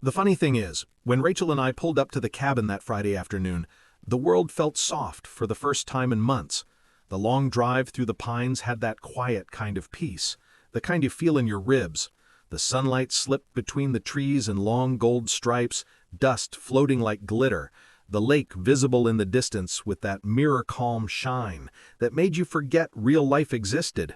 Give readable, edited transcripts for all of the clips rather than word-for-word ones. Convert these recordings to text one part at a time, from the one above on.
The funny thing is, when Rachel and I pulled up to the cabin that Friday afternoon, the world felt soft for the first time in months. The long drive through the pines had that quiet kind of peace, the kind you feel in your ribs. The sunlight slipped between the trees in long gold stripes, dust floating like glitter, the lake visible in the distance with that mirror-calm shine that made you forget real life existed.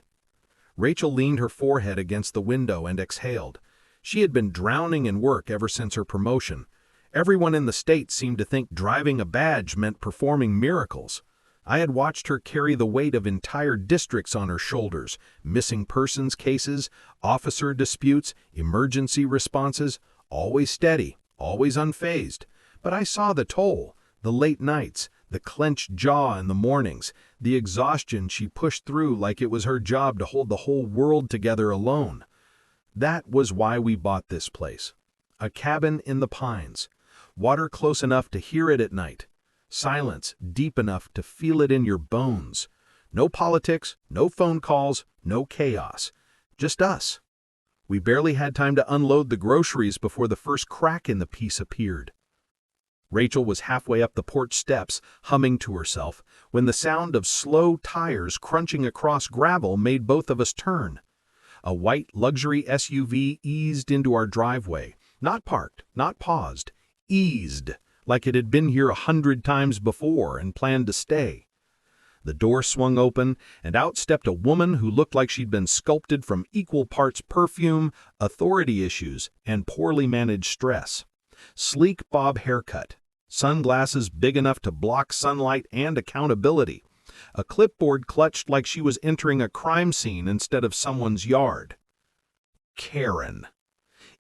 Rachel leaned her forehead against the window and exhaled. She had been drowning in work ever since her promotion. Everyone in the state seemed to think driving a badge meant performing miracles. I had watched her carry the weight of entire districts on her shoulders, missing persons cases, officer disputes, emergency responses, always steady, always unfazed. But I saw the toll, the late nights, the clenched jaw in the mornings, the exhaustion she pushed through like it was her job to hold the whole world together alone. That was why we bought this place. A cabin in the pines, water close enough to hear it at night, silence deep enough to feel it in your bones. No politics, no phone calls, no chaos. Just us. We barely had time to unload the groceries before the first crack in the piece appeared. Rachel was halfway up the porch steps, humming to herself, when the sound of slow tires crunching across gravel made both of us turn. A white luxury SUV eased into our driveway, not parked, not paused, eased, like it had been here 100 times before and planned to stay. The door swung open, and out stepped a woman who looked like she'd been sculpted from equal parts perfume, authority issues, and poorly managed stress. Sleek bob haircut, sunglasses big enough to block sunlight and accountability, a clipboard clutched like she was entering a crime scene instead of someone's yard. Karen.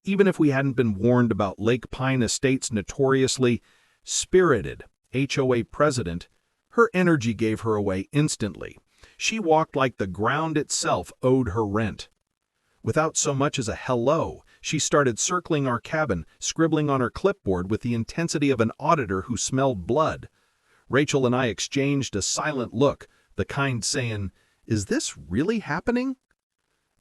Even if we hadn't been warned about Lake Pine Estate's notoriously spirited HOA president, her energy gave her away instantly. She walked like the ground itself owed her rent. Without so much as a hello, she started circling our cabin, scribbling on her clipboard with the intensity of an auditor who smelled blood. Rachel and I exchanged a silent look, the kind saying, "Is this really happening?"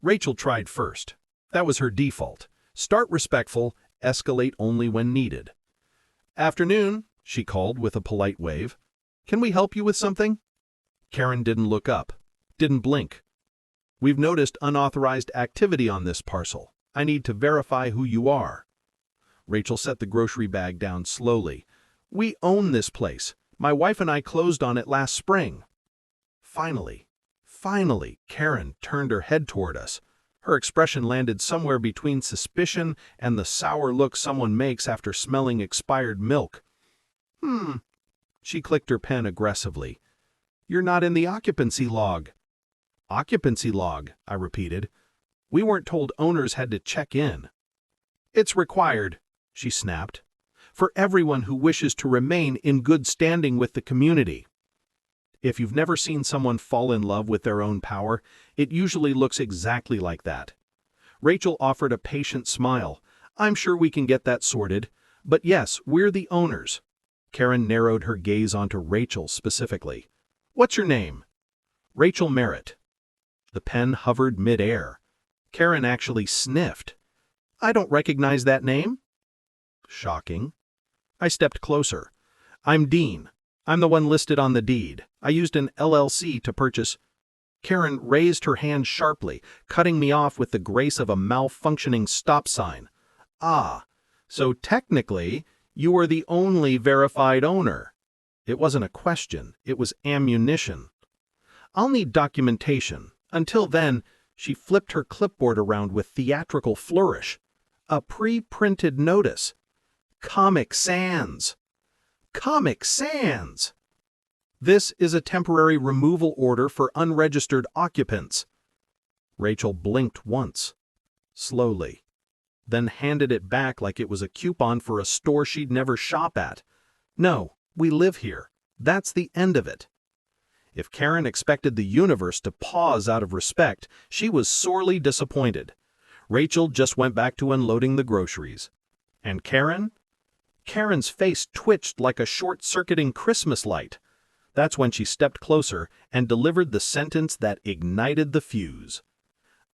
Rachel tried first. That was her default. Start respectful, escalate only when needed. "Afternoon," she called with a polite wave. "Can we help you with something?" Karen didn't look up, didn't blink. "We've noticed unauthorized activity on this parcel. I need to verify who you are." Rachel set the grocery bag down slowly. "We own this place. My wife and I closed on it last spring." Finally, Karen turned her head toward us. Her expression landed somewhere between suspicion and the sour look someone makes after smelling expired milk. She clicked her pen aggressively. "You're not in the occupancy log." "Occupancy log," I repeated. "We weren't told owners had to check in." "It's required," she snapped, "for everyone who wishes to remain in good standing with the community." If you've never seen someone fall in love with their own power, it usually looks exactly like that. Rachel offered a patient smile. "I'm sure we can get that sorted. But yes, we're the owners." Karen narrowed her gaze onto Rachel specifically. "What's your name?" "Rachel Merritt." The pen hovered mid-air. Karen actually sniffed. "I don't recognize that name." Shocking. I stepped closer. "I'm Dean. I'm the one listed on the deed. I used an LLC to purchase—" Karen raised her hand sharply, cutting me off with the grace of a malfunctioning stop sign. "Ah, so technically, you are the only verified owner." It wasn't a question, it was ammunition. "I'll need documentation. Until then," she flipped her clipboard around with theatrical flourish. "A pre-printed notice. Comic Sans. Comic Sans! This is a temporary removal order for unregistered occupants." Rachel blinked once, slowly, then handed it back like it was a coupon for a store she'd never shop at. "No, we live here. That's the end of it." If Karen expected the universe to pause out of respect, she was sorely disappointed. Rachel just went back to unloading the groceries. And Karen? Karen's face twitched like a short-circuiting Christmas light. That's when she stepped closer and delivered the sentence that ignited the fuse.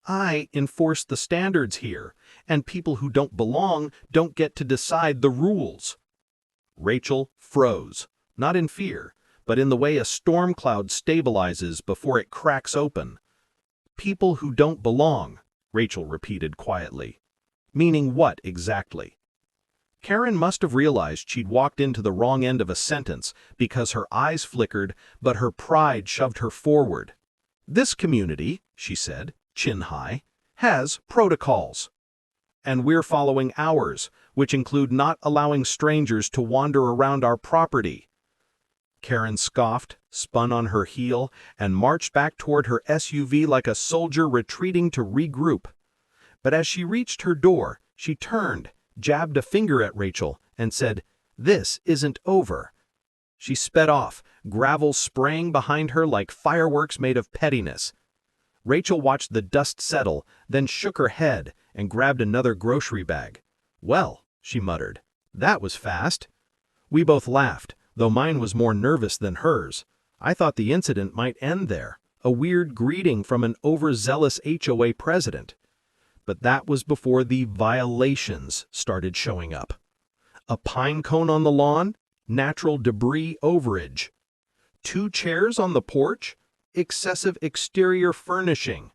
I enforce the standards here, and people who don't belong don't get to decide the rules." Rachel froze, not in fear, but in the way a storm cloud stabilizes before it cracks open. "People who don't belong," Rachel repeated quietly. "Meaning what exactly?" Karen must have realized she'd walked into the wrong end of a sentence because her eyes flickered, but her pride shoved her forward. "This community," she said, chin high, "has protocols. And we're following ours, which include not allowing strangers to wander around our property." Karen scoffed, spun on her heel, and marched back toward her SUV like a soldier retreating to regroup. But as she reached her door, she turned, jabbed a finger at Rachel, and said, "This isn't over." She sped off, gravel spraying behind her like fireworks made of pettiness. Rachel watched the dust settle, then shook her head and grabbed another grocery bag. "Well," she muttered, "that was fast." We both laughed, though mine was more nervous than hers. I thought the incident might end there, a weird greeting from an overzealous HOA president. But that was before the violations started showing up. A pine cone on the lawn, natural debris overage. 2 chairs on the porch, excessive exterior furnishing.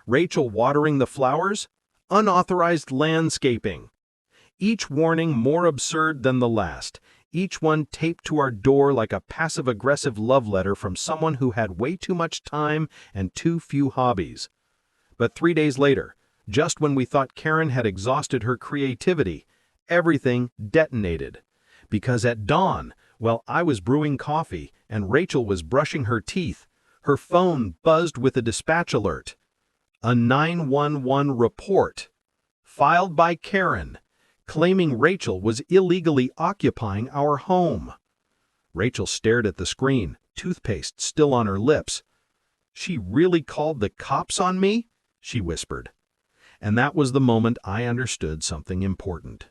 Rachel watering the flowers, unauthorized landscaping. Each warning more absurd than the last, each one taped to our door like a passive-aggressive love letter from someone who had way too much time and too few hobbies. But 3 days later, just when we thought Karen had exhausted her creativity, everything detonated. Because at dawn, while I was brewing coffee and Rachel was brushing her teeth, her phone buzzed with a dispatch alert. A 911 report, filed by Karen, claiming Rachel was illegally occupying our home. Rachel stared at the screen, toothpaste still on her lips. "She really called the cops on me?" she whispered. And that was the moment I understood something important.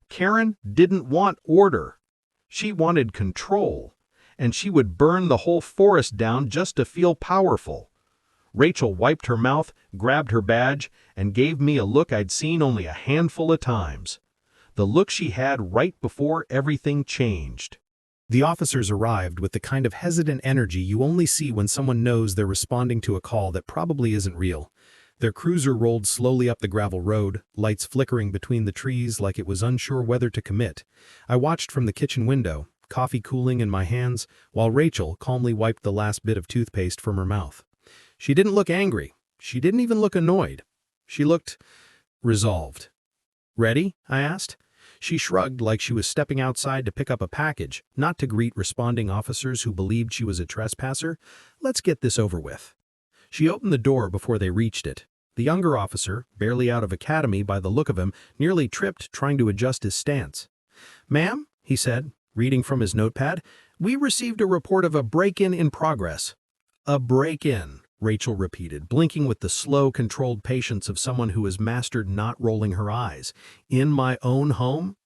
Karen didn't want order. She wanted control, and she would burn the whole forest down just to feel powerful. Rachel wiped her mouth, grabbed her badge, and gave me a look I'd seen only a handful of times. The look she had right before everything changed. The officers arrived with the kind of hesitant energy you only see when someone knows they're responding to a call that probably isn't real. Their cruiser rolled slowly up the gravel road, lights flickering between the trees like it was unsure whether to commit. I watched from the kitchen window, coffee cooling in my hands, while Rachel calmly wiped the last bit of toothpaste from her mouth. She didn't look angry. She didn't even look annoyed. She looked resolved. "Ready?" I asked. She shrugged like she was stepping outside to pick up a package, not to greet responding officers who believed she was a trespasser. "Let's get this over with." She opened the door before they reached it. The younger officer, barely out of academy by the look of him, nearly tripped trying to adjust his stance. "Ma'am," he said, reading from his notepad, "we received a report of a break-in in progress." "A break-in," Rachel repeated, blinking with the slow, controlled patience of someone who has mastered not rolling her eyes. "In my own home?"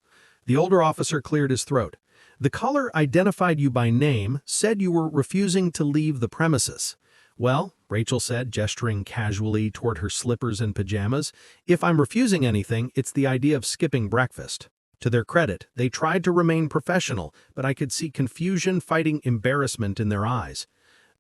The older officer cleared his throat. "The caller identified you by name, said you were refusing to leave the premises." "Well," Rachel said, gesturing casually toward her slippers and pajamas, "if I'm refusing anything, it's the idea of skipping breakfast." To their credit, they tried to remain professional, but I could see confusion fighting embarrassment in their eyes.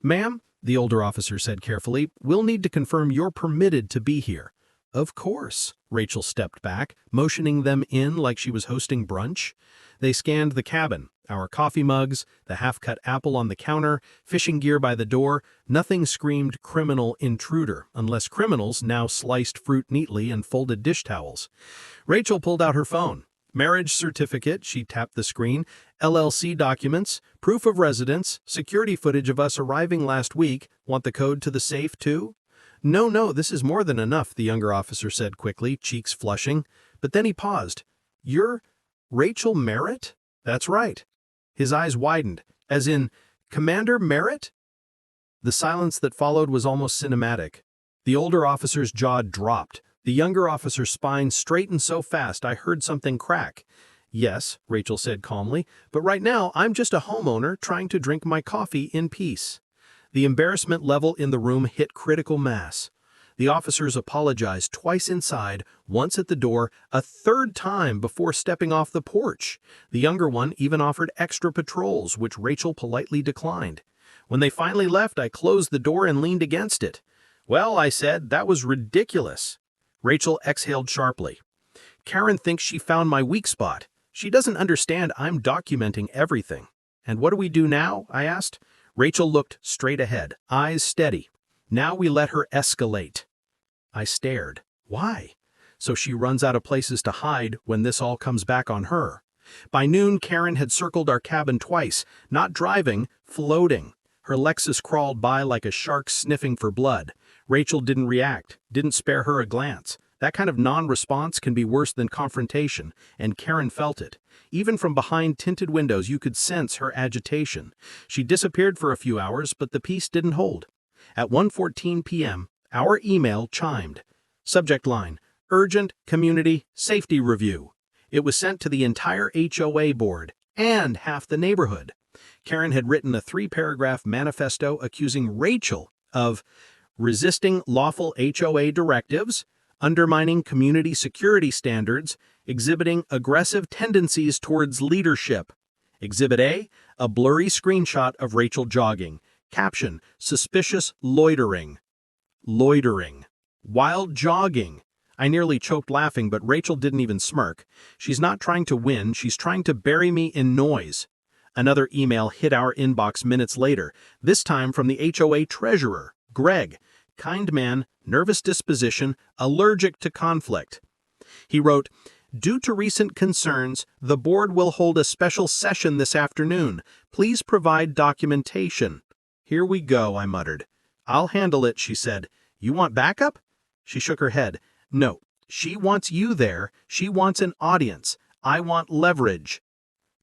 "Ma'am," the older officer said carefully, "we'll need to confirm you're permitted to be here." "Of course." Rachel stepped back, motioning them in like she was hosting brunch. They scanned the cabin, our coffee mugs, the half-cut apple on the counter, fishing gear by the door. Nothing screamed criminal intruder, unless criminals now sliced fruit neatly and folded dish towels. Rachel pulled out her phone. "Marriage certificate," she tapped the screen, "LLC documents, proof of residence, security footage of us arriving last week. Want the code to the safe, too?" No, this is more than enough," the younger officer said quickly, cheeks flushing. But then he paused. "You're Rachel Merritt?" "That's right." His eyes widened, as in, "Commander Merritt?" The silence that followed was almost cinematic. The older officer's jaw dropped. The younger officer's spine straightened so fast I heard something crack. "Yes," Rachel said calmly, "but right now I'm just a homeowner trying to drink my coffee in peace." The embarrassment level in the room hit critical mass. The officers apologized twice inside, once at the door, a third time before stepping off the porch. The younger one even offered extra patrols, which Rachel politely declined. When they finally left, I closed the door and leaned against it. "Well," I said, "that was ridiculous." Rachel exhaled sharply. "Karen thinks she found my weak spot. She doesn't understand I'm documenting everything." "And what do we do now?" I asked. Rachel looked straight ahead, eyes steady. "Now we let her escalate." I stared. Why? So she runs out of places to hide when this all comes back on her. By noon, Karen had circled our cabin twice, not driving, floating. Her Lexus crawled by like a shark sniffing for blood. Rachel didn't react, didn't spare her a glance. That kind of non-response can be worse than confrontation, and Karen felt it. Even from behind tinted windows, you could sense her agitation. She disappeared for a few hours, but the peace didn't hold. At 1:14 p.m., our email chimed. Subject line: Urgent Community Safety Review. It was sent to the entire HOA board and half the neighborhood. Karen had written a 3-paragraph manifesto accusing Rachel of resisting lawful HOA directives, undermining community security standards, exhibiting aggressive tendencies towards leadership. Exhibit a blurry screenshot of Rachel jogging. Caption: Suspicious loitering. Loitering. While jogging. I nearly choked laughing, but Rachel didn't even smirk. She's not trying to win, she's trying to bury me in noise. Another email hit our inbox minutes later, this time from the HOA treasurer, Greg. Kind man, nervous disposition, allergic to conflict. He wrote, "Due to recent concerns, the board will hold a special session this afternoon. Please provide documentation." "Here we go," I muttered. "I'll handle it," she said. "You want backup?" She shook her head. "No, she wants you there. She wants an audience. I want leverage."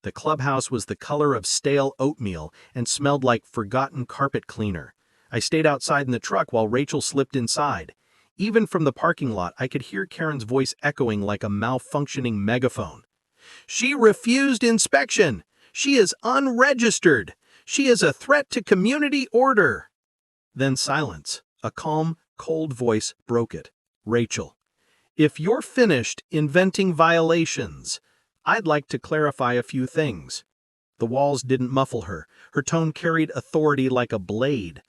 The clubhouse was the color of stale oatmeal and smelled like forgotten carpet cleaner. I stayed outside in the truck while Rachel slipped inside. Even from the parking lot, I could hear Karen's voice echoing like a malfunctioning megaphone. "She refused inspection. She is unregistered. She is a threat to community order." Then silence. A calm, cold voice broke it. "Rachel, if you're finished inventing violations, I'd like to clarify a few things." The walls didn't muffle her. Her tone carried authority like a blade.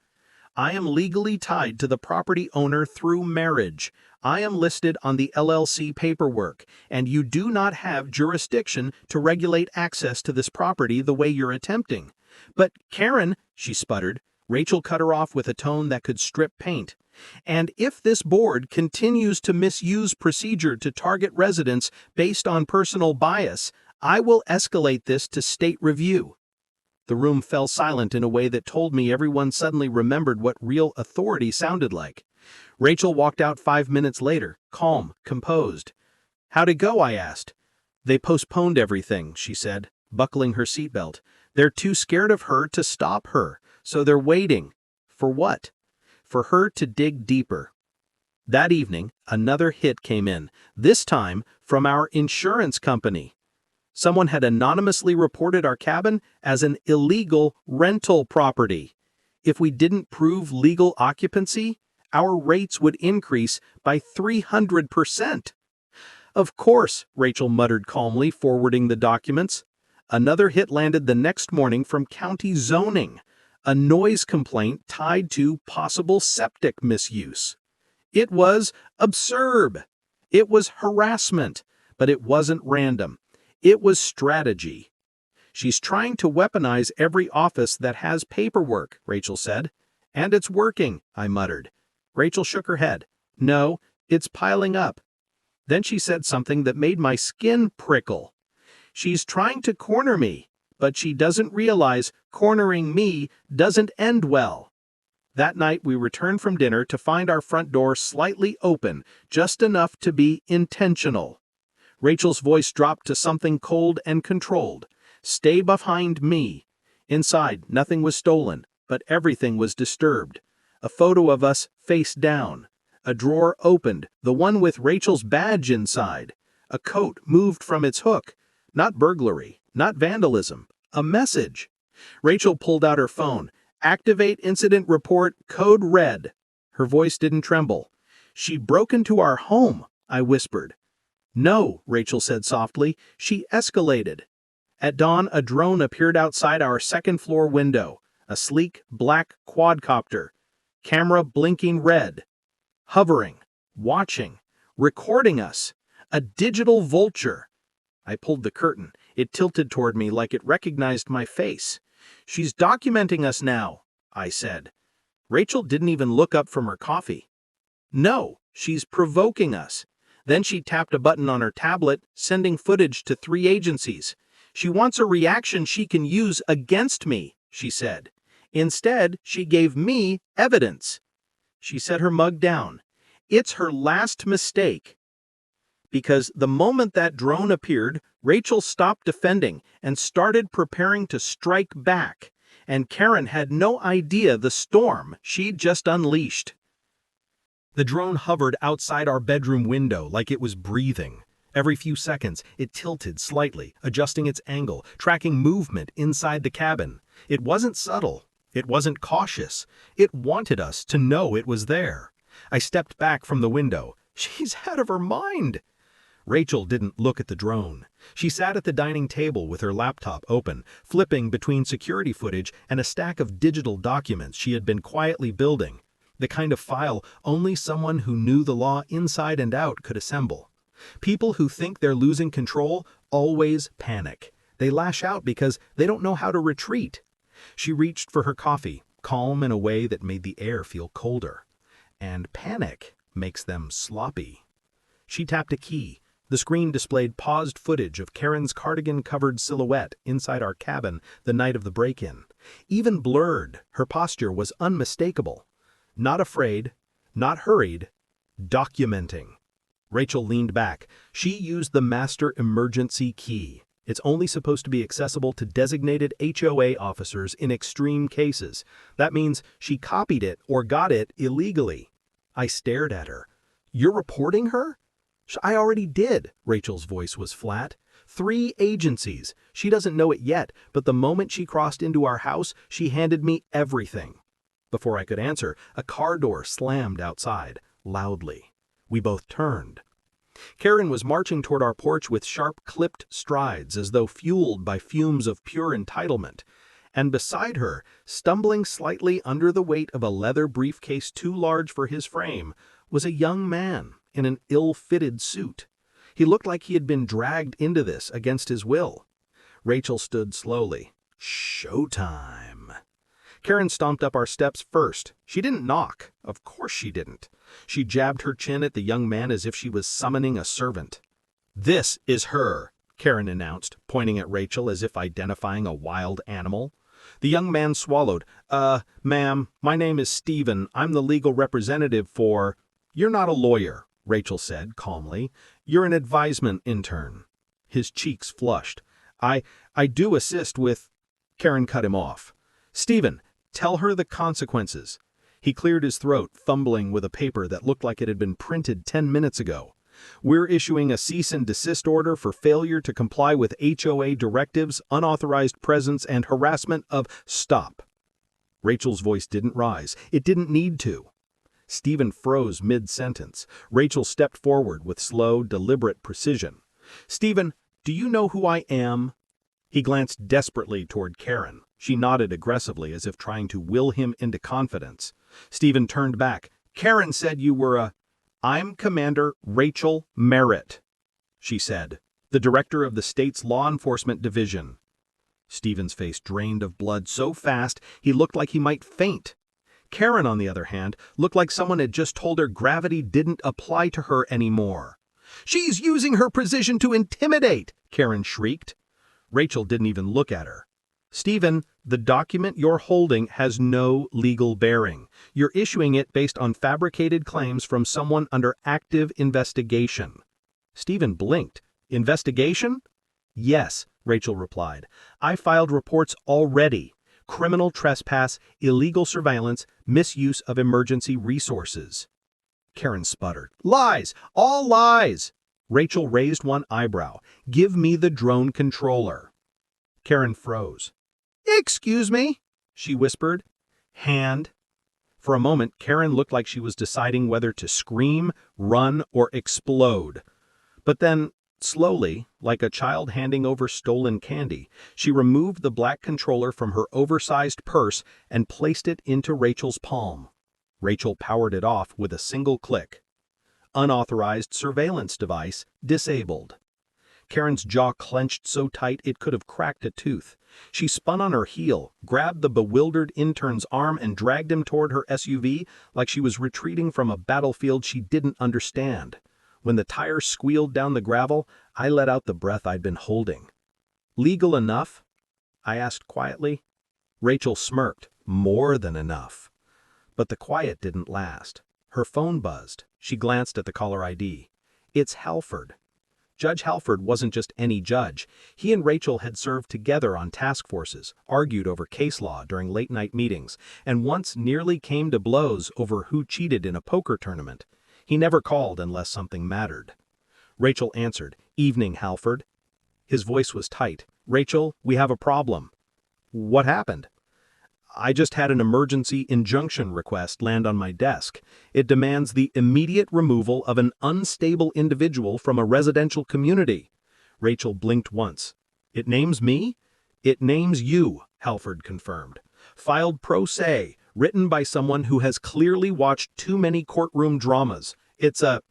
"I am legally tied to the property owner through marriage. I am listed on the LLC paperwork, and you do not have jurisdiction to regulate access to this property the way you're attempting." "But Karen," she sputtered. Rachel cut her off with a tone that could strip paint. "And if this board continues to misuse procedure to target residents based on personal bias, I will escalate this to state review." The room fell silent in a way that told me everyone suddenly remembered what real authority sounded like. Rachel walked out 5 minutes later, calm, composed. "How'd it go?" I asked. "They postponed everything," she said, buckling her seatbelt. "They're too scared of her to stop her, so they're waiting." For what? For her to dig deeper. That evening, another hit came in, this time from our insurance company. Someone had anonymously reported our cabin as an illegal rental property. If we didn't prove legal occupancy, our rates would increase by 300%. "Of course," Rachel muttered calmly, forwarding the documents. Another hit landed the next morning from county zoning. A noise complaint tied to possible septic misuse. It was absurd. It was harassment, but it wasn't random. It was strategy. "She's trying to weaponize every office that has paperwork," Rachel said. "And it's working," I muttered. Rachel shook her head. "No, it's piling up." Then she said something that made my skin prickle. "She's trying to corner me, but she doesn't realize cornering me doesn't end well." That night we returned from dinner to find our front door slightly open, just enough to be intentional. Rachel's voice dropped to something cold and controlled. "Stay behind me." Inside, nothing was stolen, but everything was disturbed. A photo of us face down. A drawer opened, the one with Rachel's badge inside. A coat moved from its hook. Not burglary, not vandalism, a message. Rachel pulled out her phone. "Activate incident report, code red." Her voice didn't tremble. She broke into our home, I whispered. No, Rachel said softly. She escalated. At dawn, a drone appeared outside our second-floor window, a sleek, black quadcopter, camera blinking red, hovering, watching, recording us. A digital vulture. I pulled the curtain. It tilted toward me like it recognized my face. She's documenting us now, I said. Rachel didn't even look up from her coffee. No, she's provoking us. Then she tapped a button on her tablet, sending footage to 3 agencies. She wants a reaction she can use against me, she said. Instead, she gave me evidence. She set her mug down. It's her last mistake. Because the moment that drone appeared, Rachel stopped defending and started preparing to strike back. And Karen had no idea the storm she'd just unleashed. The drone hovered outside our bedroom window like it was breathing. Every few seconds, it tilted slightly, adjusting its angle, tracking movement inside the cabin. It wasn't subtle. It wasn't cautious. It wanted us to know it was there. I stepped back from the window. She's out of her mind. Rachel didn't look at the drone. She sat at the dining table with her laptop open, flipping between security footage and a stack of digital documents she had been quietly building, the kind of file only someone who knew the law inside and out could assemble. People who think they're losing control always panic. They lash out because they don't know how to retreat. She reached for her coffee, calm in a way that made the air feel colder. And panic makes them sloppy. She tapped a key. The screen displayed paused footage of Karen's cardigan-covered silhouette inside our cabin the night of the break-in. Even blurred, her posture was unmistakable. Not afraid, not hurried, documenting. Rachel leaned back. She used the master emergency key. It's only supposed to be accessible to designated HOA officers in extreme cases. That means she copied it or got it illegally. I stared at her. You're reporting her? I already did. Rachel's voice was flat. 3 agencies. She doesn't know it yet, but the moment she crossed into our house, she handed me everything. Before I could answer, a car door slammed outside, loudly. We both turned. Karen was marching toward our porch with sharp, clipped strides as though fueled by fumes of pure entitlement. And beside her, stumbling slightly under the weight of a leather briefcase too large for his frame, was a young man in an ill-fitted suit. He looked like he had been dragged into this against his will. Rachel stood slowly. Showtime. Karen stomped up our steps first. She didn't knock. Of course she didn't. She jabbed her chin at the young man as if she was summoning a servant. This is her, Karen announced, pointing at Rachel as if identifying a wild animal. The young man swallowed. Ma'am, my name is Stephen. I'm the legal representative for—" "You're not a lawyer," Rachel said calmly. "You're an advisement intern." His cheeks flushed. I do assist with—" Karen cut him off. "Stephen, tell her the consequences." He cleared his throat, fumbling with a paper that looked like it had been printed 10 minutes ago. "We're issuing a cease and desist order for failure to comply with HOA directives, unauthorized presence, and harassment of—" "Stop." Rachel's voice didn't rise. It didn't need to. Stephen froze mid-sentence. Rachel stepped forward with slow, deliberate precision. "Stephen, do you know who I am?" He glanced desperately toward Karen. She nodded aggressively as if trying to will him into confidence. Stephen turned back. "Karen said you were a—" "I'm Commander Rachel Merritt," she said, "the director of the state's law enforcement division." Stephen's face drained of blood so fast he looked like he might faint. Karen, on the other hand, looked like someone had just told her gravity didn't apply to her anymore. "She's using her position to intimidate!" Karen shrieked. Rachel didn't even look at her. "Stephen, the document you're holding has no legal bearing. You're issuing it based on fabricated claims from someone under active investigation." Stephen blinked. "Investigation?" "Yes," Rachel replied. "I filed reports already. Criminal trespass, illegal surveillance, misuse of emergency resources." Karen sputtered. "Lies! All lies!" Rachel raised one eyebrow. "Give me the drone controller." Karen froze. "Excuse me," she whispered. "Hand." For a moment, Karen looked like she was deciding whether to scream, run, or explode. But then, slowly, like a child handing over stolen candy, she removed the black controller from her oversized purse and placed it into Rachel's palm. Rachel powered it off with a single click. Unauthorized surveillance device disabled. Karen's jaw clenched so tight it could have cracked a tooth. She spun on her heel, grabbed the bewildered intern's arm and dragged him toward her SUV like she was retreating from a battlefield she didn't understand. When the tires squealed down the gravel, I let out the breath I'd been holding. "Legal enough?" I asked quietly. Rachel smirked. "More than enough." But the quiet didn't last. Her phone buzzed. She glanced at the caller ID. "It's Halford." Judge Halford wasn't just any judge. He and Rachel had served together on task forces, argued over case law during late-night meetings, and once nearly came to blows over who cheated in a poker tournament. He never called unless something mattered. Rachel answered, "Evening, Halford." His voice was tight. "Rachel, we have a problem." "What happened?" "I just had an emergency injunction request land on my desk. It demands the immediate removal of an unstable individual from a residential community." Rachel blinked once. "It names me?" "It names you," Halford confirmed. "Filed pro se, written by someone who has clearly watched too many courtroom dramas. It's a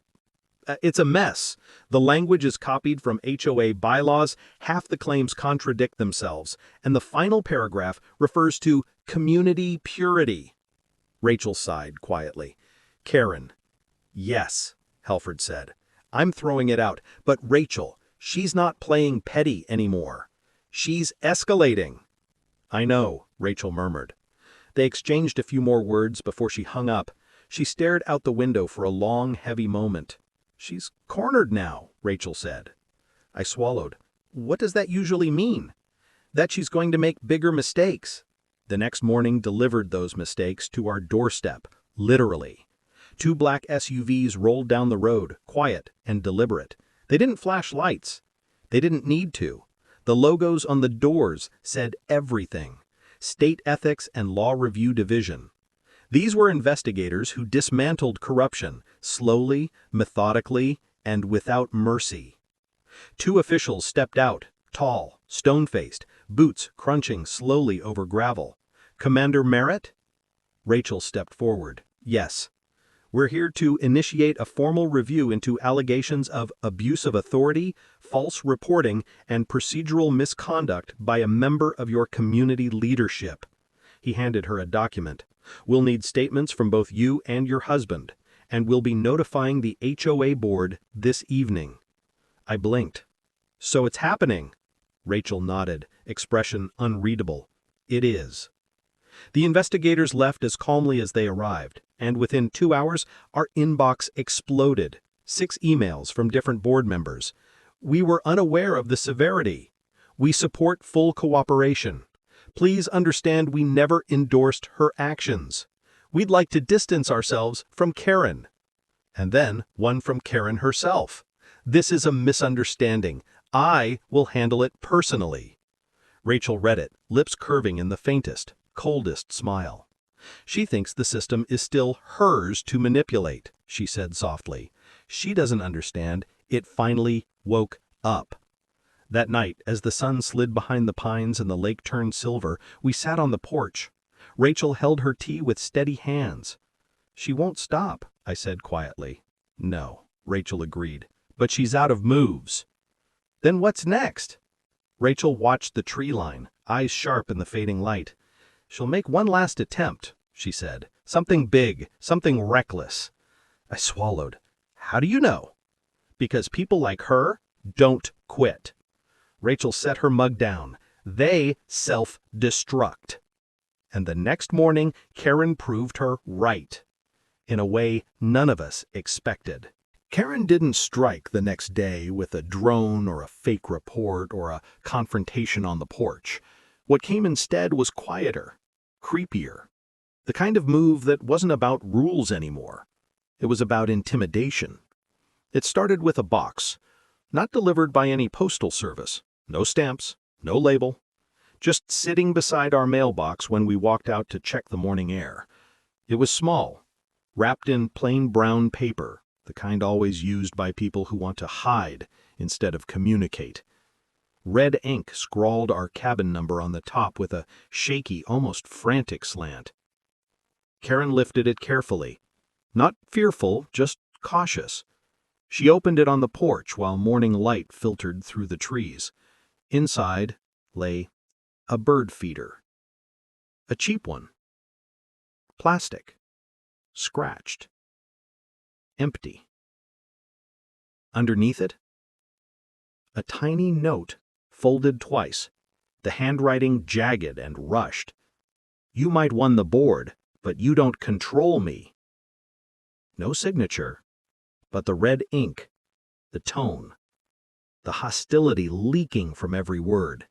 mess. The language is copied from HOA bylaws, half the claims contradict themselves, and the final paragraph refers to community purity." Rachel sighed quietly. "Karen." "Yes," Halford said. "I'm throwing it out, but Rachel, she's not playing petty anymore. She's escalating." "I know," Rachel murmured. They exchanged a few more words before she hung up. She stared out the window for a long, heavy moment. "She's cornered now," Rachel said. I swallowed. "What does that usually mean?" "That she's going to make bigger mistakes." The next morning delivered those mistakes to our doorstep, literally. 2 black SUVs rolled down the road, quiet and deliberate. They didn't flash lights. They didn't need to. The logos on the doors said everything. State Ethics and Law Review Division. These were investigators who dismantled corruption, slowly, methodically, and without mercy. 2 officials stepped out, tall, stone-faced, boots crunching slowly over gravel. "Commander Merritt?" Rachel stepped forward. "Yes. We're here to initiate a formal review into allegations of abuse of authority, false reporting, and procedural misconduct by a member of your community leadership." He handed her a document. "We'll need statements from both you and your husband, and we'll be notifying the HOA board this evening." I blinked. "So it's happening?" Rachel nodded, expression unreadable. "It is." The investigators left as calmly as they arrived, and within 2 hours, our inbox exploded. 6 emails from different board members. "We were unaware of the severity. We support full cooperation. Please understand we never endorsed her actions. We'd like to distance ourselves from Karen." And then one from Karen herself. "This is a misunderstanding. I will handle it personally." Rachel read it, lips curving in the faintest, coldest smile. "She thinks the system is still hers to manipulate," she said softly. "She doesn't understand. It finally woke up." That night, as the sun slid behind the pines and the lake turned silver, we sat on the porch. Rachel held her tea with steady hands. "She won't stop," I said quietly. "No," Rachel agreed. "But she's out of moves." "Then what's next?" Rachel watched the tree line, eyes sharp in the fading light. "She'll make one last attempt," she said. "Something big, something reckless." I swallowed. "How do you know?" "Because people like her don't quit." Rachel set her mug down. "They self-destruct." And the next morning, Karen proved her right. In a way none of us expected. Karen didn't strike the next day with a drone or a fake report or a confrontation on the porch. What came instead was quieter, creepier. The kind of move that wasn't about rules anymore. It was about intimidation. It started with a box, not delivered by any postal service. No stamps, no label. Just sitting beside our mailbox when we walked out to check the morning air. It was small, wrapped in plain brown paper, the kind always used by people who want to hide instead of communicate. Red ink scrawled our cabin number on the top with a shaky, almost frantic slant. Karen lifted it carefully. Not fearful, just cautious. She opened it on the porch while morning light filtered through the trees. Inside lay a bird feeder. A cheap one. Plastic. Scratched. Empty. Underneath it, a tiny note folded twice, the handwriting jagged and rushed. "You might won the board, but you don't control me." No signature, but the red ink, the tone, the hostility leaking from every word.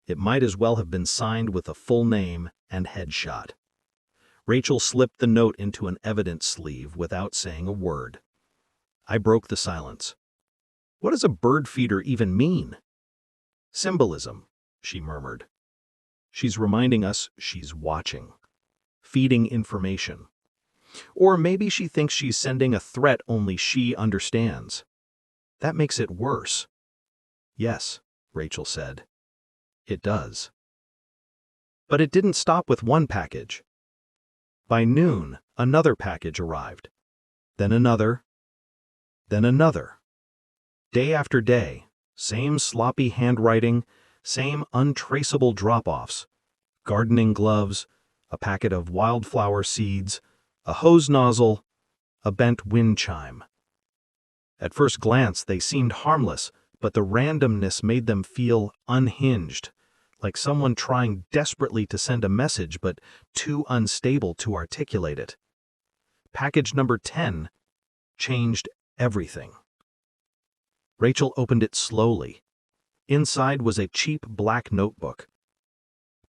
It might as well have been signed with a full name and headshot. Rachel slipped the note into an evidence sleeve without saying a word. I broke the silence. "What does a bird feeder even mean?" "Symbolism," she murmured. "She's reminding us she's watching, feeding information. Or maybe she thinks she's sending a threat only she understands. That makes it worse." "Yes," Rachel said. "It does." But it didn't stop with one package. By noon, another package arrived. Then another. Then another. Day after day, same sloppy handwriting, same untraceable drop-offs. Gardening gloves, a packet of wildflower seeds, a hose nozzle, a bent wind chime. At first glance, they seemed harmless, but the randomness made them feel unhinged, like someone trying desperately to send a message but too unstable to articulate it. Package number 10 changed everything. Rachel opened it slowly. Inside was a cheap black notebook.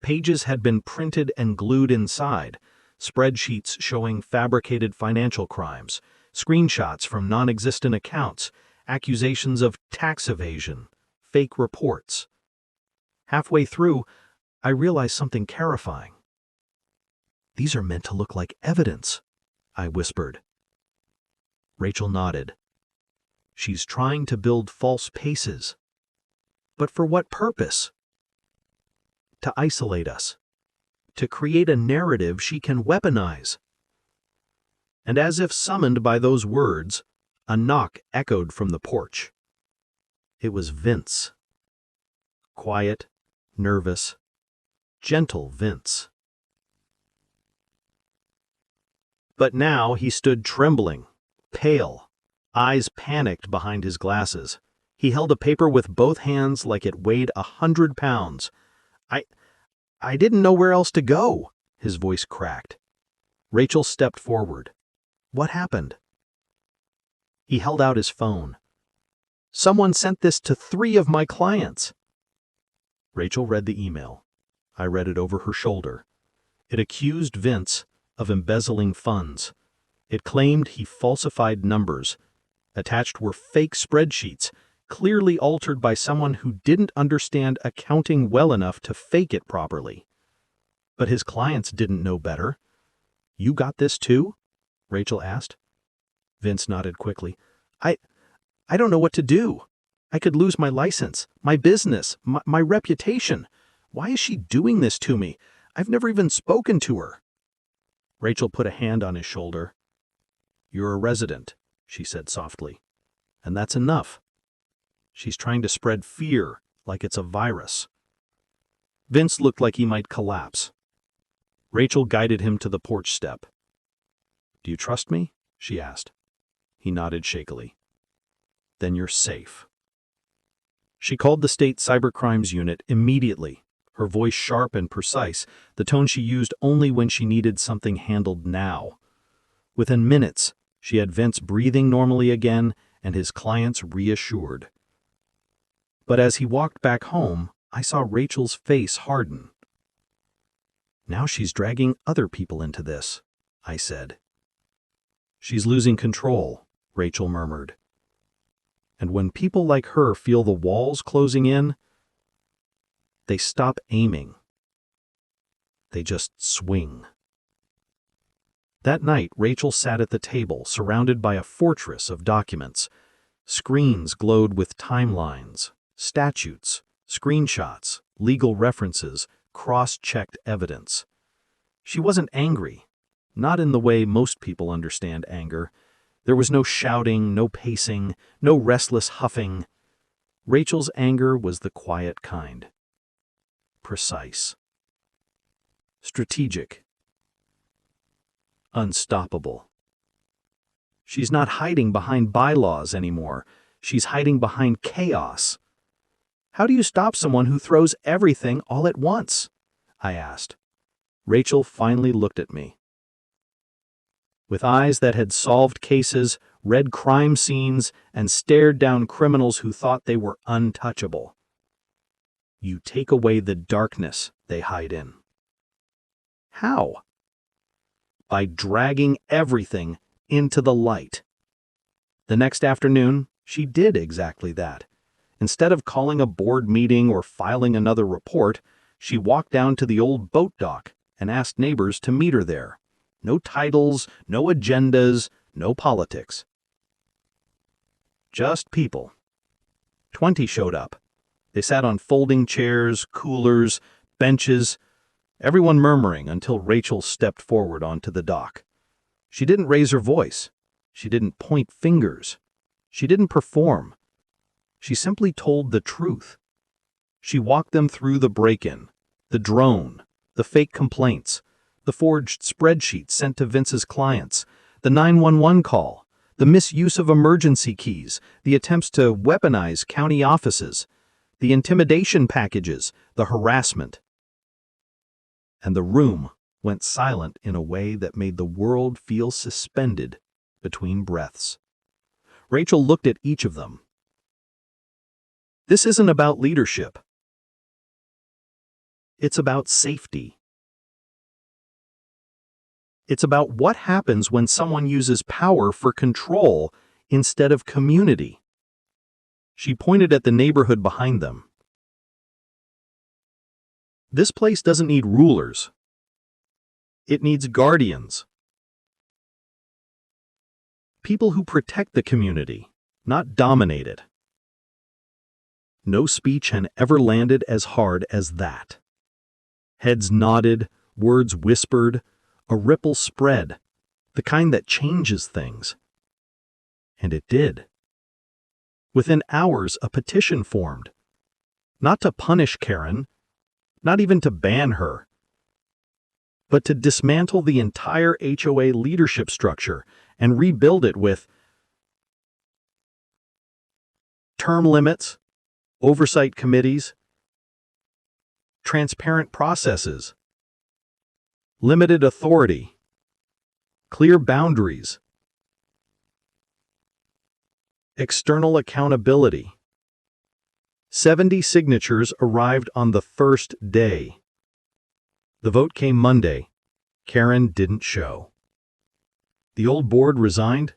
Pages had been printed and glued inside, spreadsheets showing fabricated financial crimes, screenshots from non-existent accounts, accusations of tax evasion, fake reports. Halfway through, I realized something terrifying. "These are meant to look like evidence," I whispered. Rachel nodded. "She's trying to build false cases. But for what purpose?" "To isolate us. To create a narrative she can weaponize." And as if summoned by those words, a knock echoed from the porch. It was Vince. Quiet, nervous, gentle Vince. But now he stood trembling, pale, eyes panicked behind his glasses. He held a paper with both hands like it weighed 100 pounds. I didn't know where else to go," his voice cracked. Rachel stepped forward. "What happened?" He held out his phone. "Someone sent this to 3 of my clients." Rachel read the email. I read it over her shoulder. It accused Vince of embezzling funds. It claimed he falsified numbers. Attached were fake spreadsheets, clearly altered by someone who didn't understand accounting well enough to fake it properly. But his clients didn't know better. "You got this too?" Rachel asked. Vince nodded quickly. I don't know what to do. I could lose my license, my business, my reputation. Why is she doing this to me? I've never even spoken to her." Rachel put a hand on his shoulder. "You're a resident," she said softly. "And that's enough. She's trying to spread fear like it's a virus." Vince looked like he might collapse. Rachel guided him to the porch step. "Do you trust me?" she asked. He nodded shakily. "Then you're safe." She called the state cybercrimes unit immediately, her voice sharp and precise, the tone she used only when she needed something handled now. Within minutes, she had Vince breathing normally again and his clients reassured. But as he walked back home, I saw Rachel's face harden. "Now she's dragging other people into this," I said. "She's losing control," Rachel murmured. "And when people like her feel the walls closing in, they stop aiming. They just swing." That night, Rachel sat at the table, surrounded by a fortress of documents. Screens glowed with timelines, statutes, screenshots, legal references, cross-checked evidence. She wasn't angry, not in the way most people understand anger. There was no shouting, no pacing, no restless huffing. Rachel's anger was the quiet kind. Precise. Strategic. Unstoppable. She's not hiding behind bylaws anymore. She's hiding behind chaos. How do you stop someone who throws everything all at once? I asked. Rachel finally looked at me. With eyes that had solved cases, read crime scenes, and stared down criminals who thought they were untouchable. You take away the darkness they hide in. How? By dragging everything into the light. The next afternoon, she did exactly that. Instead of calling a board meeting or filing another report, she walked down to the old boat dock and asked neighbors to meet her there. No titles, no agendas, no politics. Just people. 20 showed up. They sat on folding chairs, coolers, benches, everyone murmuring until Rachel stepped forward onto the dock. She didn't raise her voice. She didn't point fingers. She didn't perform. She simply told the truth. She walked them through the break-in, the drone, the fake complaints, the forged spreadsheet sent to Vince's clients, the 911 call, the misuse of emergency keys, the attempts to weaponize county offices, the intimidation packages, the harassment. And the room went silent in a way that made the world feel suspended between breaths. Rachel looked at each of them. This isn't about leadership. It's about safety. It's about what happens when someone uses power for control instead of community. She pointed at the neighborhood behind them. This place doesn't need rulers. It needs guardians. People who protect the community, not dominate it. No speech had ever landed as hard as that. Heads nodded, words whispered, a ripple spread, the kind that changes things. And it did. Within hours, a petition formed. Not to punish Karen, not even to ban her, but to dismantle the entire HOA leadership structure and rebuild it with term limits, oversight committees, transparent processes, limited authority, clear boundaries, external accountability. 70 signatures arrived on the first day. The vote came Monday. Karen didn't show. The old board resigned,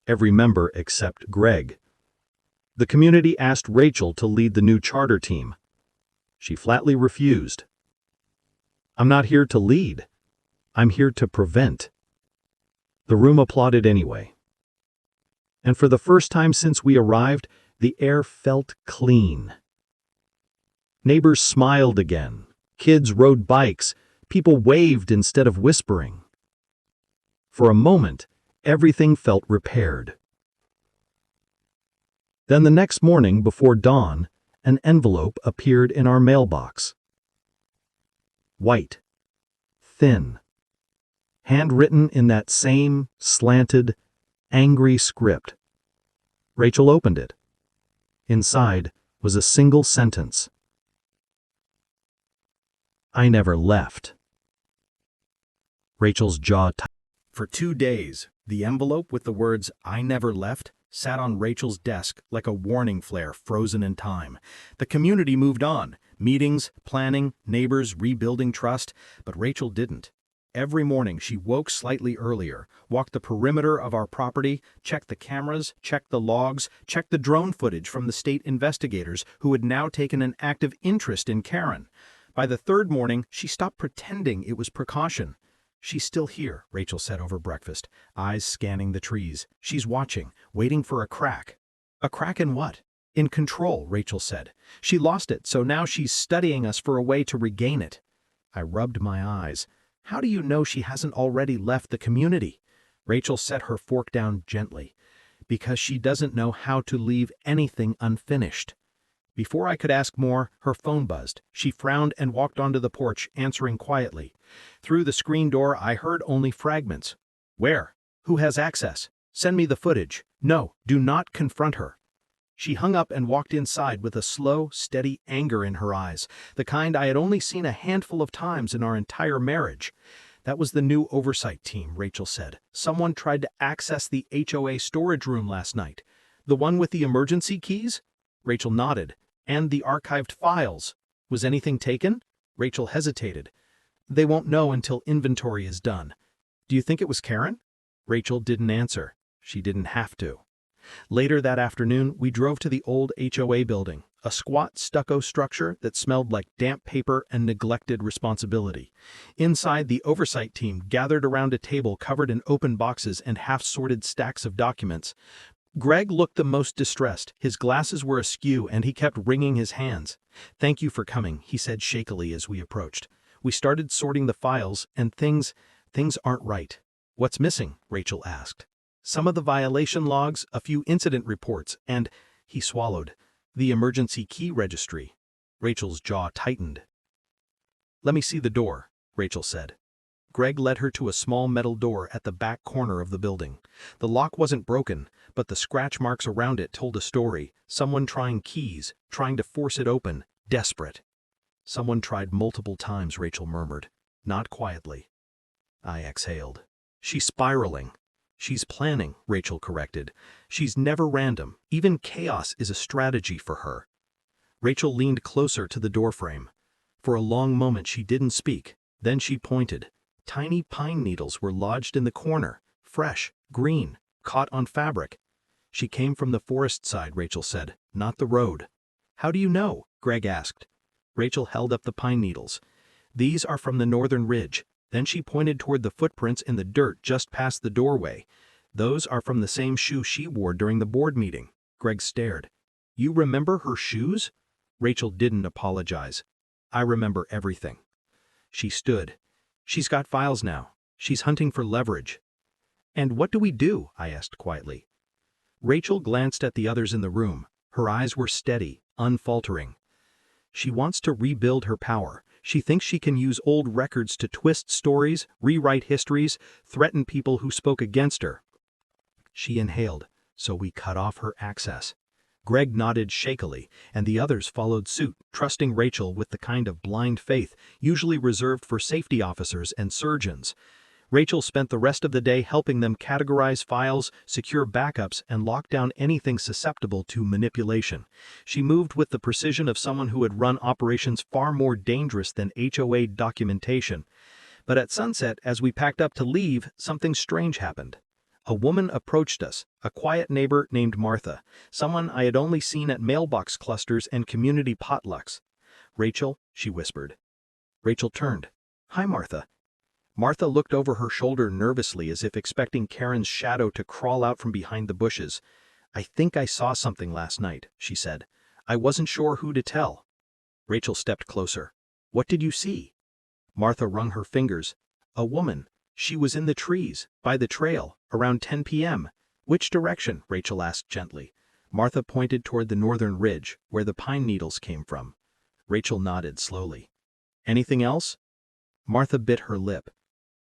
every member except Greg. The community asked Rachel to lead the new charter team. She flatly refused. I'm not here to lead. I'm here to prevent. The room applauded anyway. And for the first time since we arrived, the air felt clean. Neighbors smiled again. Kids rode bikes. People waved instead of whispering. For a moment, everything felt repaired. Then the next morning before dawn, an envelope appeared in our mailbox. White, thin, handwritten in that same slanted, angry script. Rachel opened it. Inside was a single sentence. I never left. Rachel's jaw tightened. For 2 days, the envelope with the words, I never left, sat on Rachel's desk like a warning flare frozen in time. The community moved on. Meetings, planning, neighbors, rebuilding trust. But Rachel didn't. Every morning she woke slightly earlier, walked the perimeter of our property, checked the cameras, checked the logs, checked the drone footage from the state investigators who had now taken an active interest in Karen. By the third morning, she stopped pretending it was precaution. She's still here, Rachel said over breakfast, eyes scanning the trees. She's watching, waiting for a crack. A crack in what? In control, Rachel said. She lost it, so now she's studying us for a way to regain it. I rubbed my eyes. How do you know she hasn't already left the community? Rachel set her fork down gently. Because she doesn't know how to leave anything unfinished. Before I could ask more, her phone buzzed. She frowned and walked onto the porch, answering quietly. Through the screen door, I heard only fragments. Where? Who has access? Send me the footage. No, do not confront her. She hung up and walked inside with a slow, steady anger in her eyes, the kind I had only seen a handful of times in our entire marriage. That was the new oversight team, Rachel said. Someone tried to access the HOA storage room last night. The one with the emergency keys? Rachel nodded. And the archived files. Was anything taken? Rachel hesitated. They won't know until inventory is done. Do you think it was Karen? Rachel didn't answer. She didn't have to. Later that afternoon, we drove to the old HOA building, a squat stucco structure that smelled like damp paper and neglected responsibility. Inside, the oversight team gathered around a table covered in open boxes and half-sorted stacks of documents. Greg looked the most distressed. His glasses were askew and he kept wringing his hands. "Thank you for coming," he said shakily as we approached. We started sorting the files and things aren't right. "What's missing?" Rachel asked. "Some of the violation logs, a few incident reports, and," he swallowed, "the emergency key registry." Rachel's jaw tightened. "Let me see the door," Rachel said. Greg led her to a small metal door at the back corner of the building. The lock wasn't broken, but the scratch marks around it told a story. Someone trying keys, trying to force it open, desperate. "Someone tried multiple times," Rachel murmured, not quietly. I exhaled. "She's spiraling." "She's planning," Rachel corrected. "She's never random. Even chaos is a strategy for her." Rachel leaned closer to the doorframe. For a long moment she didn't speak. Then she pointed. Tiny pine needles were lodged in the corner, fresh, green, caught on fabric. "She came from the forest side," Rachel said, "not the road." "How do you know?" Greg asked. Rachel held up the pine needles. "These are from the northern ridge." Then she pointed toward the footprints in the dirt just past the doorway. "Those are from the same shoe she wore during the board meeting." Greg stared. "You remember her shoes?" Rachel didn't apologize. "I remember everything." She stood. "She's got files now. She's hunting for leverage." "And what do we do?" I asked quietly. Rachel glanced at the others in the room. Her eyes were steady, unfaltering. "She wants to rebuild her power. She thinks she can use old records to twist stories, rewrite histories, threaten people who spoke against her." She inhaled. "So we cut off her access." Greg nodded shakily, and the others followed suit, trusting Rachel with the kind of blind faith usually reserved for safety officers and surgeons. Rachel spent the rest of the day helping them categorize files, secure backups, and lock down anything susceptible to manipulation. She moved with the precision of someone who had run operations far more dangerous than HOA documentation. But at sunset, as we packed up to leave, something strange happened. A woman approached us, a quiet neighbor named Martha, someone I had only seen at mailbox clusters and community potlucks. "Rachel," she whispered. Rachel turned. "Hi, Martha." Martha looked over her shoulder nervously as if expecting Karen's shadow to crawl out from behind the bushes. "I think I saw something last night," she said. "I wasn't sure who to tell." Rachel stepped closer. "What did you see?" Martha wrung her fingers. "A woman. She was in the trees, by the trail, around 10 p.m. "Which direction?" Rachel asked gently. Martha pointed toward the northern ridge, where the pine needles came from. Rachel nodded slowly. "Anything else?" Martha bit her lip.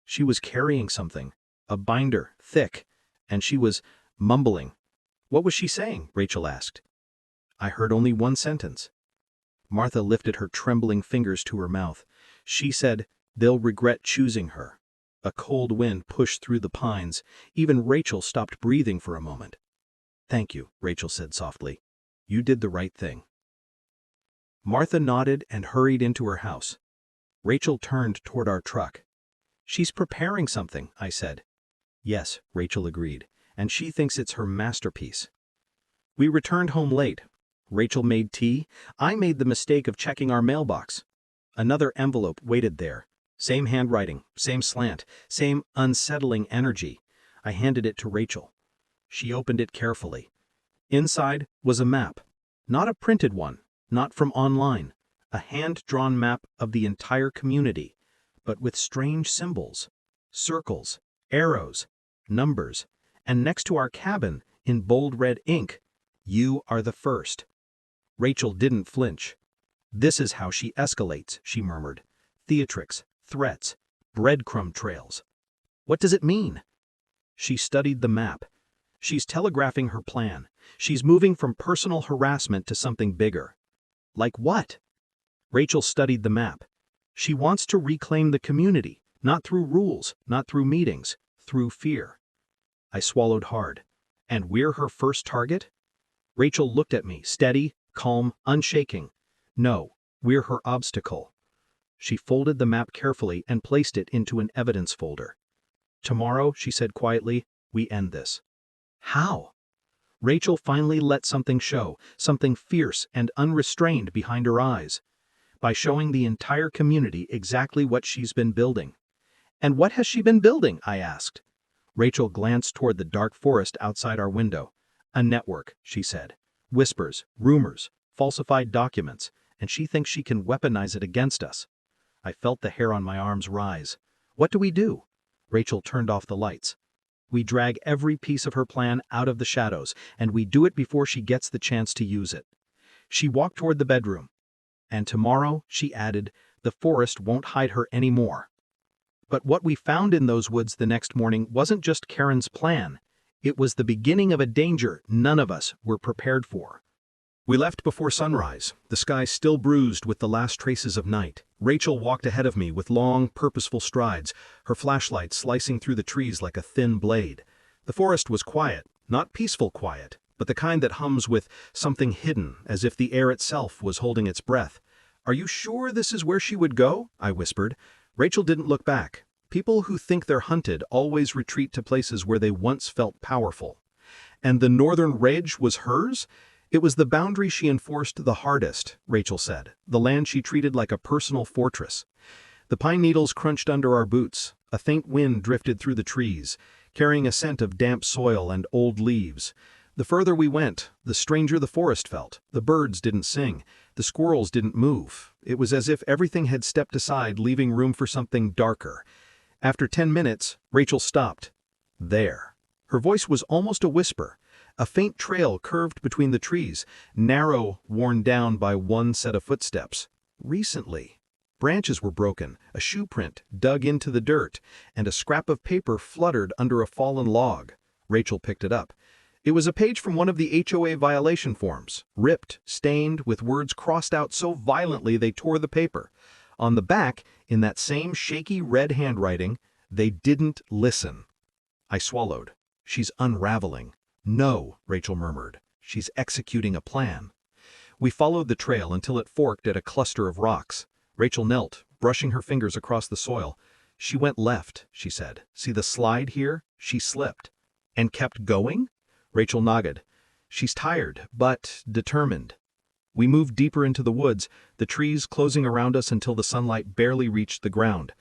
"She was carrying something, a binder, thick, and she was mumbling." "What was she saying?" Rachel asked. "I heard only one sentence." Martha lifted her trembling fingers to her mouth. She said, "They'll regret choosing her." A cold wind pushed through the pines. Even Rachel stopped breathing for a moment. "Thank you," Rachel said softly. "You did the right thing." Martha nodded and hurried into her house. Rachel turned toward our truck. "She's preparing something," I said. "Yes," Rachel agreed, "and she thinks it's her masterpiece." We returned home late. Rachel made tea. I made the mistake of checking our mailbox. Another envelope waited there. Same handwriting, same slant, same unsettling energy. I handed it to Rachel. She opened it carefully. Inside was a map. Not a printed one, not from online. A hand-drawn map of the entire community, but with strange symbols. Circles, arrows, numbers, and next to our cabin, in bold red ink, "You are the first." Rachel didn't flinch. "This is how she escalates," she murmured. "Theatrics, threats, breadcrumb trails." "What does it mean?" She studied the map. "She's telegraphing her plan. She's moving from personal harassment to something bigger." "Like what?" Rachel studied the map. "She wants to reclaim the community, not through rules, not through meetings, through fear." I swallowed hard. "And we're her first target?" Rachel looked at me, steady, calm, unshaking. "No, we're her obstacle." She folded the map carefully and placed it into an evidence folder. "Tomorrow," she said quietly, "we end this." "How?" Rachel finally let something show, something fierce and unrestrained behind her eyes. "By showing the entire community exactly what she's been building." "And what has she been building?" I asked. Rachel glanced toward the dark forest outside our window. "A network," she said. "Whispers, rumors, falsified documents, and she thinks she can weaponize it against us." I felt the hair on my arms rise. "What do we do?" Rachel turned off the lights. "We drag every piece of her plan out of the shadows, and we do it before she gets the chance to use it." She walked toward the bedroom. "And tomorrow," she added, "the forest won't hide her anymore." But what we found in those woods the next morning wasn't just Karen's plan. It was the beginning of a danger none of us were prepared for. We left before sunrise, the sky still bruised with the last traces of night. Rachel walked ahead of me with long, purposeful strides, her flashlight slicing through the trees like a thin blade. The forest was quiet, not peaceful quiet, but the kind that hums with something hidden, as if the air itself was holding its breath. "Are you sure this is where she would go?" I whispered. Rachel didn't look back. People who think they're hunted always retreat to places where they once felt powerful. And the northern ridge was hers? "It was the boundary she enforced the hardest," Rachel said, "the land she treated like a personal fortress." The pine needles crunched under our boots. A faint wind drifted through the trees, carrying a scent of damp soil and old leaves. The further we went, the stranger the forest felt. The birds didn't sing. The squirrels didn't move. It was as if everything had stepped aside, leaving room for something darker. After 10 minutes, Rachel stopped. "There." Her voice was almost a whisper. A faint trail curved between the trees, narrow, worn down by one set of footsteps. Recently. Branches were broken, a shoe print dug into the dirt, and a scrap of paper fluttered under a fallen log. Rachel picked it up. It was a page from one of the HOA violation forms, ripped, stained, with words crossed out so violently they tore the paper. On the back, in that same shaky red handwriting, "They didn't listen." I swallowed. "She's unraveling." "No," Rachel murmured. "She's executing a plan." We followed the trail until it forked at a cluster of rocks. Rachel knelt, brushing her fingers across the soil. "She went left," she said. "See the slide here? She slipped." "And kept going?" Rachel nodded. "She's tired, but determined." We moved deeper into the woods, the trees closing around us until the sunlight barely reached the ground.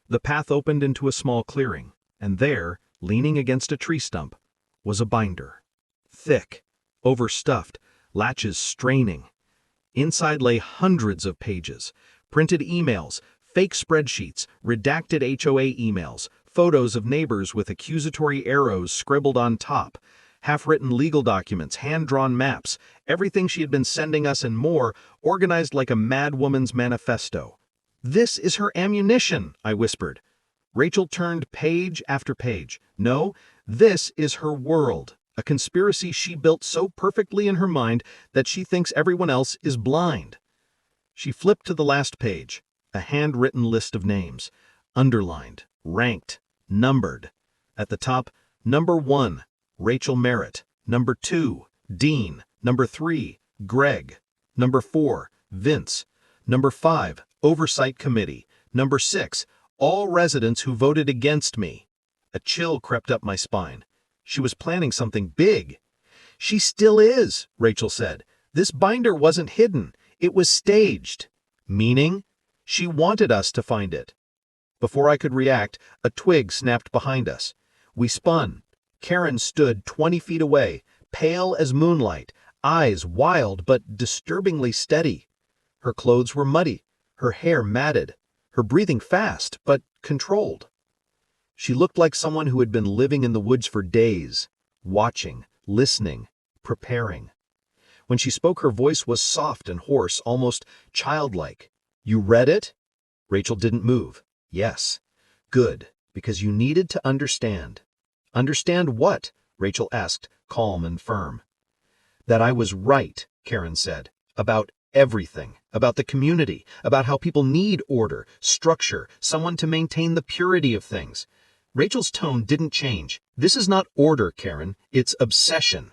The path opened into a small clearing, and there, leaning against a tree stump, was a binder. Thick, overstuffed, latches straining. Inside lay hundreds of pages, printed emails, fake spreadsheets, redacted HOA emails, photos of neighbors with accusatory arrows scribbled on top, half-written legal documents, hand-drawn maps, everything she had been sending us and more, organized like a mad woman's manifesto. "This is her ammunition," I whispered. Rachel turned page after page. "No, this is her world, a conspiracy she built so perfectly in her mind that she thinks everyone else is blind." She flipped to the last page, a handwritten list of names, underlined, ranked, numbered. At the top, number 1, Rachel Merritt. Number 2, Dean. Number 3, Greg. Number 4, Vince. Number 5, Oversight Committee. Number 6, all residents who voted against me. A chill crept up my spine. She was planning something big. "She still is," Rachel said. "This binder wasn't hidden. It was staged." "Meaning?" "She wanted us to find it." Before I could react, a twig snapped behind us. We spun. Karen stood 20 feet away, pale as moonlight, eyes wild but disturbingly steady. Her clothes were muddy, her hair matted, her breathing fast but controlled. She looked like someone who had been living in the woods for days, watching, listening, preparing. When she spoke, her voice was soft and hoarse, almost childlike. "You read it?" Rachel didn't move. "Yes." "Good, because you needed to understand." "Understand what?" Rachel asked, calm and firm. "That I was right," Karen said, "about everything, about the community, about how people need order, structure, someone to maintain the purity of things." Rachel's tone didn't change. "This is not order, Karen. It's obsession."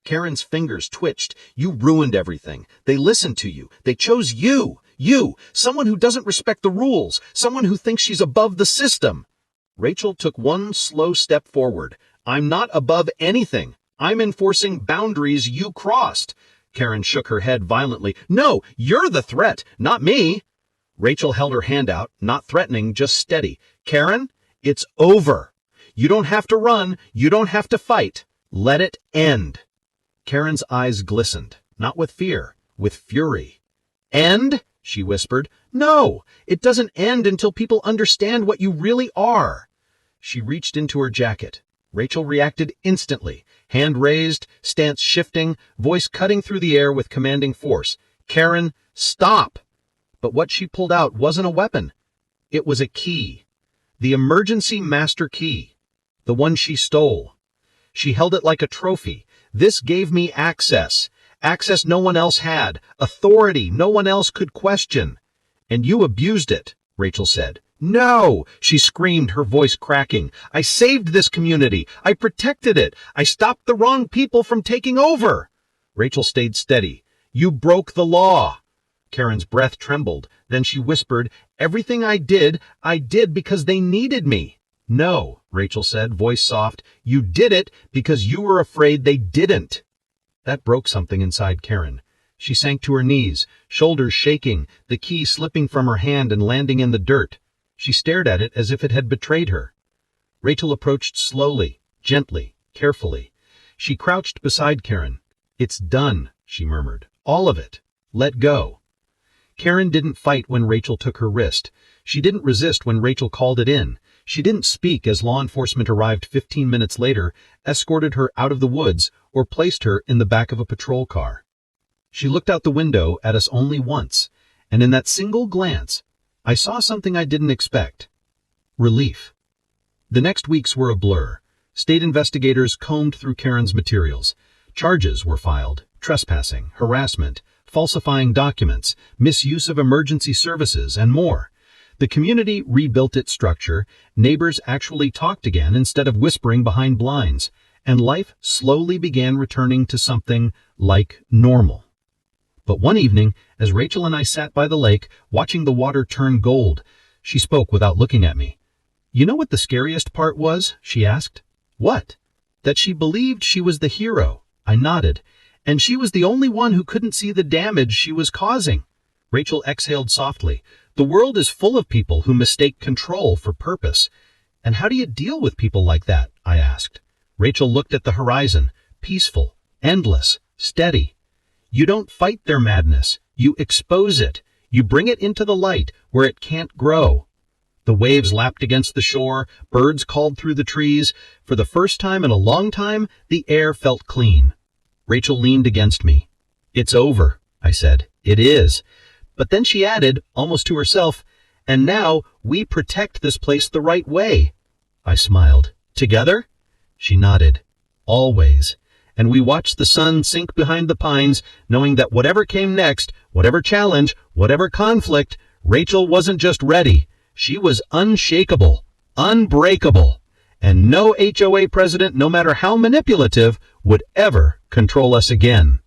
Karen's fingers twitched. "You ruined everything. They listened to you. They chose you. You, someone who doesn't respect the rules, someone who thinks she's above the system." Rachel took one slow step forward. "I'm not above anything. I'm enforcing boundaries you crossed." Karen shook her head violently. "No, you're the threat, not me." Rachel held her hand out, not threatening, just steady. "Karen, it's over. You don't have to run. You don't have to fight. Let it end." Karen's eyes glistened, not with fear, with fury. "End?" she whispered. "No, it doesn't end until people understand what you really are." She reached into her jacket. Rachel reacted instantly, hand raised, stance shifting, voice cutting through the air with commanding force. "Karen, stop!" But what she pulled out wasn't a weapon. It was a key. The emergency master key. The one she stole. She held it like a trophy. "This gave me access. Access no one else had. Authority no one else could question." "And you abused it," Rachel said. "No!" she screamed, her voice cracking. "I saved this community. I protected it. I stopped the wrong people from taking over." Rachel stayed steady. "You broke the law." Karen's breath trembled. Then she whispered, "Everything I did because they needed me." "No," Rachel said, voice soft. "You did it because you were afraid they didn't." That broke something inside Karen. She sank to her knees, shoulders shaking, the key slipping from her hand and landing in the dirt. She stared at it as if it had betrayed her. Rachel approached slowly, gently, carefully. She crouched beside Karen. "It's done," she murmured. "All of it. Let go." Karen didn't fight when Rachel took her wrist. She didn't resist when Rachel called it in. She didn't speak as law enforcement arrived 15 minutes later, escorted her out of the woods, or placed her in the back of a patrol car. She looked out the window at us only once, and in that single glance, I saw something I didn't expect. Relief. The next weeks were a blur. State investigators combed through Karen's materials. Charges were filed: trespassing, harassment, falsifying documents, misuse of emergency services, and more. The community rebuilt its structure, neighbors actually talked again instead of whispering behind blinds, and life slowly began returning to something like normal. But one evening, as Rachel and I sat by the lake, watching the water turn gold, she spoke without looking at me. "You know what the scariest part was?" she asked. "What?" "That she believed she was the hero." I nodded. "And she was the only one who couldn't see the damage she was causing." Rachel exhaled softly. "The world is full of people who mistake control for purpose." "And how do you deal with people like that?" I asked. Rachel looked at the horizon, peaceful, endless, steady. "You don't fight their madness. You expose it. You bring it into the light where it can't grow." The waves lapped against the shore, birds called through the trees. For the first time in a long time, the air felt clean. Rachel leaned against me. "It's over," I said. "It is." But then she added, almost to herself, "And now we protect this place the right way." I smiled. "Together?" She nodded. "Always." And we watched the sun sink behind the pines, knowing that whatever came next, whatever challenge, whatever conflict, Rachel wasn't just ready. She was unshakable, unbreakable. And no HOA president, no matter how manipulative, would ever control us again.